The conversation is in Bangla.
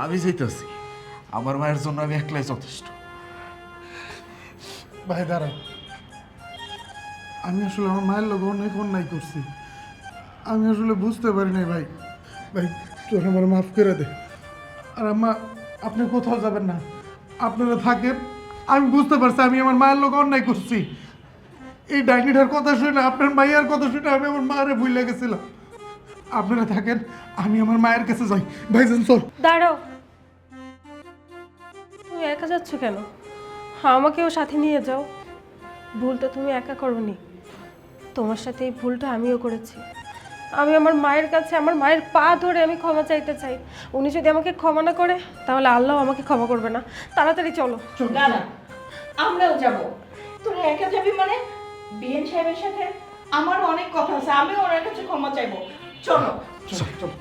আমি চাইতেছি আমার মায়ের জন্য আমি একলাই যথেষ্ট। ভাই দাঁড়া, আমি আসলে আমার মায়ের লোক অনেক অন্যায় করছি, আমি আসলে বুঝতে পারি নাই ভাই। ভাই তোর আমার মাফ করে দে। আর আম্মা, আপনি কোথাও যাবেন না, আপনারা থাকেন। আমি বুঝতে পারছি আমি আমার মায়ের লোক অন্যায় করছি। এই ডাইনিটার কথা শুনে, আপনার মায়ের কথা শুনে আমি আমার মায়ের ভুলে গেছিলাম। আপনারা থাকেন, আমি আমার মায়ের কাছে যাই। ভাইজান চল। দাঁড়াও, তুমি একা যাচ্ছ কেন? আমাকেও সাথে নিয়ে যাও। ভুল তো তুমি একা করোনি, তোমার সাথে এই ভুলটা আমিও করেছি। আমি আমার মায়ের কাছে আমার মায়ের পা ধরে আমি ক্ষমা চাইতে চাই। উনি যদি আমাকে ক্ষমা না করে তাহলে আল্লাহ আমাকে ক্ষমা করবে না। তাড়াতাড়ি চলো। না না, আমরাও যাব। তোরা একা যাবি মানে? বিএন সাহেবের সাথে আমারও অনেক কথা আছে, আমিও ওনার কাছে ক্ষমা চাইবো। চলো। চল চল।